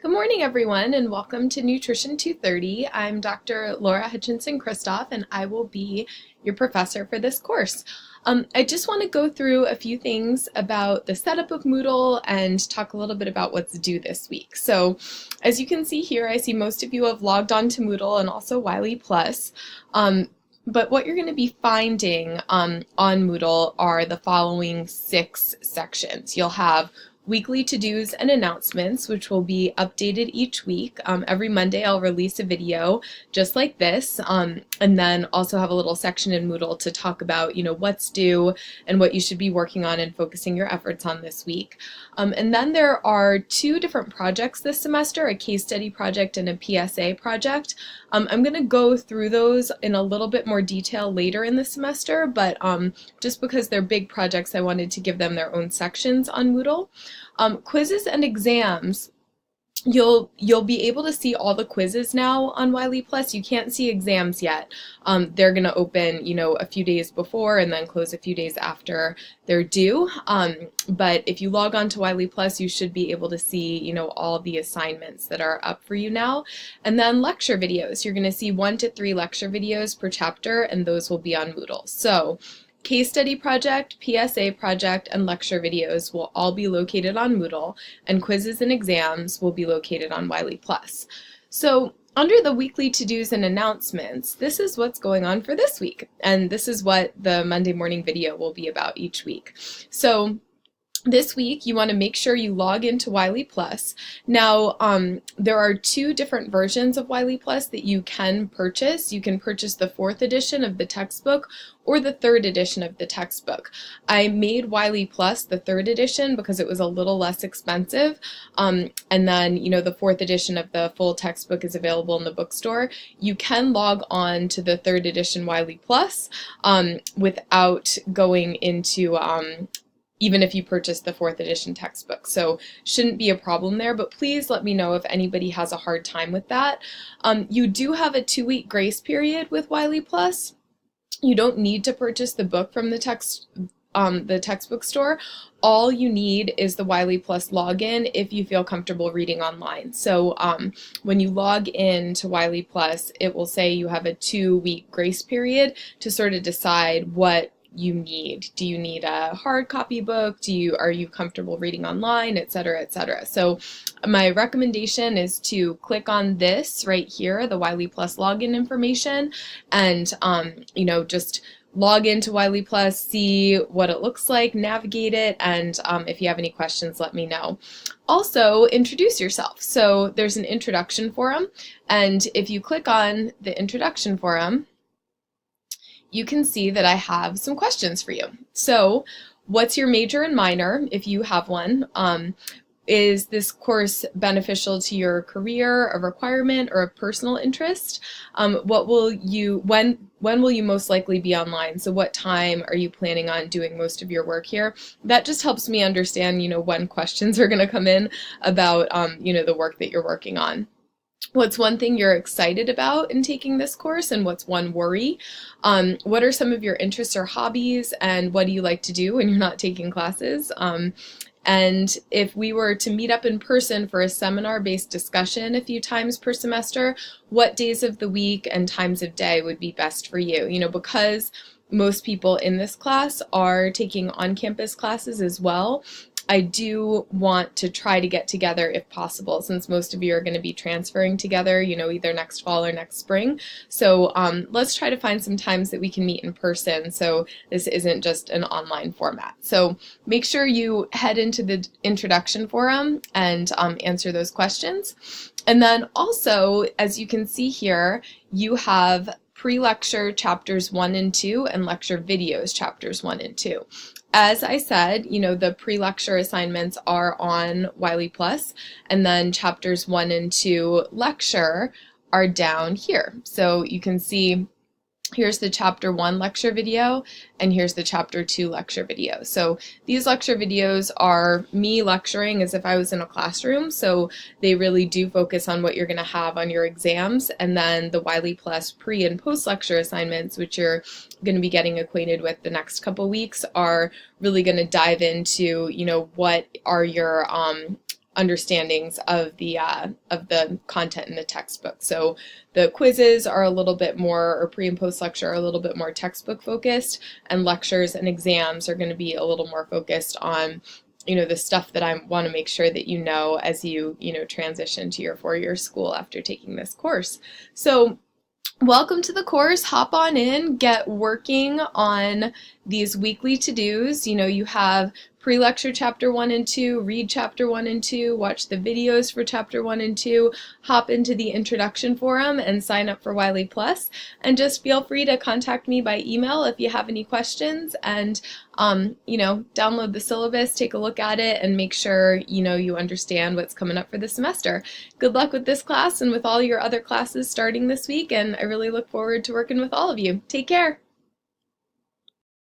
Good morning, everyone, and welcome to Nutrition 230. I'm Dr. Laura Hutchinson-Christoph, and I will be your professor for this course. I just want to go through a few things about the setup of Moodle and talk a little bit about what's due this week. So, as you can see here, I see most of you have logged on to Moodle and also Wiley Plus. But what you're going to be finding on Moodle are the following 6 sections. You'll have weekly to-dos and announcements, which will be updated each week. Every Monday I'll release a video just like this, and then also have a little section in Moodle to talk about, what's due and what you should be working on and focusing your efforts on this week. And then there are 2 different projects this semester, a case study project and a PSA project. I'm going to go through those in a little bit more detail later in the semester, but just because they're big projects, I wanted to give them their own sections on Moodle. Quizzes and exams, you'll be able to see all the quizzes now on Wiley Plus. You can't see exams yet. They're going to open, a few days before and then close a few days after they're due. But if you log on to Wiley Plus, you should be able to see, all the assignments that are up for you now. And then lecture videos. You're going to see 1 to 3 lecture videos per chapter, and those will be on Moodle. So, case study project, PSA project, and lecture videos will all be located on Moodle, and quizzes and exams will be located on Wiley Plus. So under the weekly to-dos and announcements, this is what's going on for this week, and this is what the Monday morning video will be about each week. So this week, you want to make sure you log into Wiley Plus. Now, there are 2 different versions of Wiley Plus that you can purchase. You can purchase the 4th edition of the textbook or the 3rd edition of the textbook. I made Wiley Plus the 3rd edition because it was a little less expensive. And then, the 4th edition of the full textbook is available in the bookstore. You can log on to the 3rd edition Wiley Plus without going into even if you purchase the 4th edition textbook. So shouldn't be a problem there, but please let me know if anybody has a hard time with that. You do have a 2-week grace period with Wiley Plus. You don't need to purchase the book from the textbook store. All you need is the Wiley Plus login if you feel comfortable reading online. So when you log in to Wiley Plus, it will say you have a 2-week grace period to sort of decide what you need. Do you need a hard copy book? Are you comfortable reading online, etc., etc. So my recommendation is to click on this right here, the Wiley Plus login information, and just log into Wiley Plus, see what it looks like, navigate it, and if you have any questions, let me know. Also, introduce yourself. So there's an introduction forum, and if you click on the introduction forum, you can see that I have some questions for you. So, what's your major and minor, if you have one? Is this course beneficial to your career, a requirement, or a personal interest? When will you most likely be online? So what time are you planning on doing most of your work here? That just helps me understand, when questions are going to come in about, the work that you're working on. What's one thing you're excited about in taking this course, and what's one worry? What are some of your interests or hobbies, and what do you like to do when you're not taking classes? And if we were to meet up in person for a seminar-based discussion a few times per semester, what days of the week and times of day would be best for you? Because most people in this class are taking on-campus classes as well. I do want to try to get together if possible, since most of you are going to be transferring together, either next fall or next spring. So let's try to find some times that we can meet in person, so this isn't just an online format. So make sure you head into the introduction forum and answer those questions. And then also, as you can see here, you have pre-lecture chapters 1 and 2 and lecture videos chapters 1 and 2. As I said, the pre-lecture assignments are on Wiley Plus, and then chapters 1 and 2 lecture are down here. So you can see here's the chapter 1 lecture video, and here's the chapter 2 lecture video. So these lecture videos are me lecturing as if I was in a classroom, so they really do focus on what you're going to have on your exams. And then the Wiley Plus pre and post lecture assignments, which you're going to be getting acquainted with the next couple weeks, are really going to dive into, what are your understandings of the content in the textbook. So the quizzes are a little bit more, or pre and post lecture are a little bit more textbook focused, and lectures and exams are going to be a little more focused on the stuff that I want to make sure that as you transition to your 4-year school after taking this course. So welcome to the course. Hop on in, get working on these weekly to-dos. You have pre-lecture chapter 1 and 2, read chapter 1 and 2, watch the videos for chapter 1 and 2, hop into the introduction forum and sign up for Wiley Plus, and just feel free to contact me by email if you have any questions, and download the syllabus, take a look at it, and make sure you understand what's coming up for the semester. Good luck with this class and with all your other classes starting this week, and I really look forward to working with all of you. Take care.